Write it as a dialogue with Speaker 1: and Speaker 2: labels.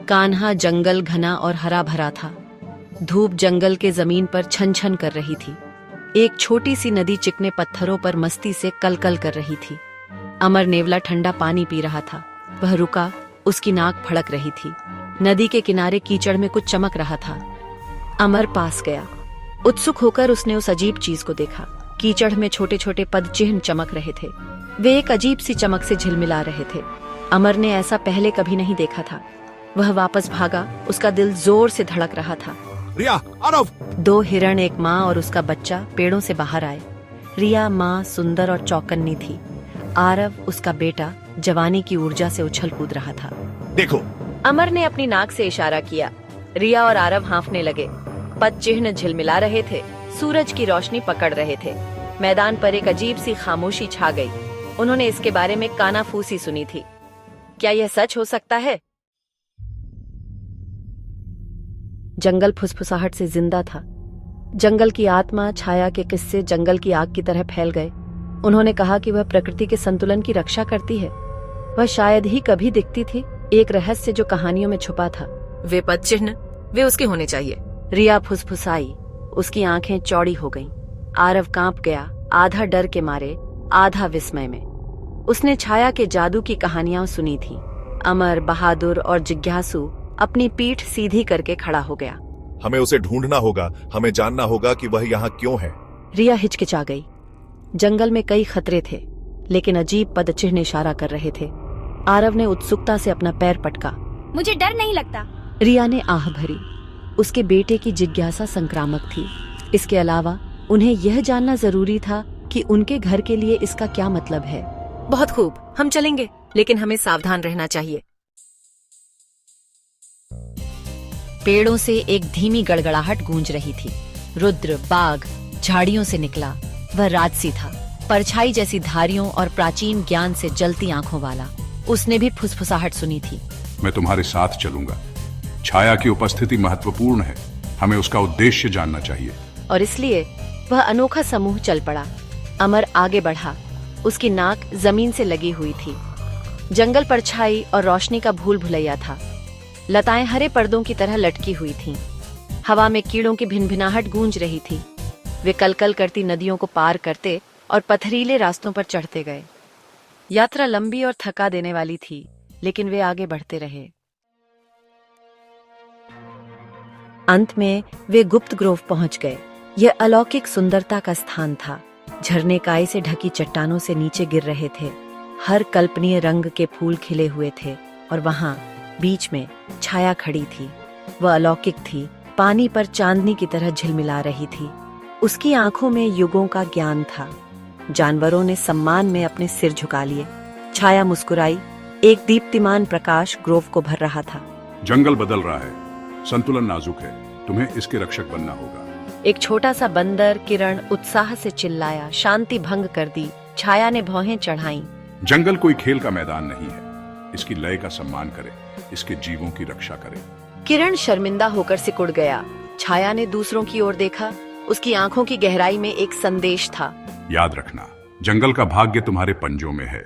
Speaker 1: कान्हा जंगल घना और हरा भरा था। धूप जंगल के जमीन पर छन छन कर रही थी। एक छोटी सी नदी चिकने पत्थरों पर मस्ती से कलकल कर रही थी। अमर नेवला ठंडा पानी पी रहा था। वह रुका, उसकी नाक फड़क रही थी। नदी के किनारे कीचड़ में कुछ चमक रहा था। अमर पास गया। उत्सुक होकर उसने उस अजीब चीज को देखा। कीचड़ में छोटे छोटे पद चिन्ह चमक रहे थे। वे एक अजीब सी चमक से झिलमिला रहे थे। अमर ने ऐसा पहले कभी नहीं देखा था। वह वापस भागा, उसका दिल जोर से धड़क रहा था।
Speaker 2: रिया, आरव!
Speaker 1: 2 हिरण, एक माँ और उसका बच्चा पेड़ों से बाहर आए। रिया माँ सुंदर और चौकन्नी थी। आरव उसका बेटा जवानी की ऊर्जा से उछल कूद रहा था।
Speaker 2: देखो!
Speaker 1: अमर ने अपनी नाक से इशारा किया। रिया और आरव हाँफने लगे। पद चिन्ह झिलमिला रहे थे, सूरज की रोशनी पकड़ रहे थे। मैदान पर एक अजीब सी खामोशी छा गई। उन्होंने इसके बारे में कानाफूसी सुनी थी। क्या यह सच हो सकता है? जंगल फुसफुसाहट से जिंदा था। जंगल की आत्मा, छाया के किस्से जंगल की आग की तरह फैल गए। उन्होंने कहा कि वह प्रकृति के संतुलन की रक्षा करती है। वह शायद ही कभी दिखती थी, एक रहस्य जो कहानियों में छुपा था।
Speaker 3: वे पद चिन्ह, वे उसके होने चाहिए।
Speaker 1: रिया फुसफुसाई। उसकी आंखें चौड़ी हो गईं। आरव कांप गया, आधा डर के मारे, आधा विस्मय में। उसने छाया के जादू की कहानियां सुनी थी। अमर, बहादुर और जिज्ञासु अपनी पीठ सीधी करके खड़ा हो गया।
Speaker 2: हमें उसे ढूंढना होगा, हमें जानना होगा कि वह यहाँ क्यों है।
Speaker 1: रिया हिचकिचा गई। जंगल में कई खतरे थे, लेकिन अजीब पद चिन्ह इशारा कर रहे थे। आरव ने उत्सुकता से अपना पैर पटका।
Speaker 4: मुझे डर नहीं लगता।
Speaker 1: रिया ने आह भरी। उसके बेटे की जिज्ञासा संक्रामक थी। इसके अलावा उन्हें यह जानना जरूरी था कि उनके घर के लिए इसका क्या मतलब है।
Speaker 3: बहुत खूब, हम चलेंगे, लेकिन हमें सावधान रहना चाहिए।
Speaker 1: पेड़ों से एक धीमी गड़गड़ाहट गूंज रही थी। रुद्र बाघ झाड़ियों से निकला। वह राजसी था, परछाई जैसी धारियों और प्राचीन ज्ञान से जलती आंखों वाला। उसने भी फुसफुसाहट सुनी थी।
Speaker 5: मैं तुम्हारे साथ चलूंगा। छाया की उपस्थिति महत्वपूर्ण है, हमें उसका उद्देश्य जानना चाहिए।
Speaker 1: और इसलिए वह अनोखा समूह चल पड़ा। अमर आगे बढ़ा। उसकी नाक जमीन से लगी हुई थी। जंगल परछाई और रोशनी का भूल भुलैया था। लताएं हरे पर्दों की तरह लटकी हुई थीं। हवा में कीड़ों की भिनभिनाहट गूंज रही थी। वे कलकल करती नदियों को पार करते और पथरीले रास्तों पर चढ़ते गए। यात्रा लंबी और थका देने वाली थी, लेकिन वे आगे बढ़ते रहे। अंत में वे गुप्त ग्रोव पहुंच गए। यह अलौकिक सुंदरता का स्थान था। झरने काई से ढकी चट्टानों से नीचे गिर रहे थे। हर कल्पनीय रंग के फूल खिले हुए थे और वहां बीच में छाया खड़ी थी। वह अलौकिक थी, पानी पर चांदनी की तरह झिलमिला रही थी। उसकी आंखों में युगों का ज्ञान था। जानवरों ने सम्मान में अपने सिर झुका लिए। छाया मुस्कुराई। एक दीप्तिमान प्रकाश ग्रोव को भर रहा था।
Speaker 5: जंगल बदल रहा है, संतुलन नाजुक है, तुम्हें इसके रक्षक बनना होगा।
Speaker 1: एक छोटा सा बंदर किरण उत्साह से चिल्लाया। शांति भंग कर दी। छाया ने भौहें चढ़ाईं।
Speaker 5: जंगल कोई खेल का मैदान नहीं है, इसकी लय का सम्मान करें, इसके जीवों की रक्षा करें।
Speaker 1: किरण शर्मिंदा होकर सिकुड़ गया। छाया ने दूसरों की ओर देखा। उसकी आंखों की गहराई में एक संदेश था।
Speaker 5: याद रखना, जंगल का भाग्य तुम्हारे पंजों में है।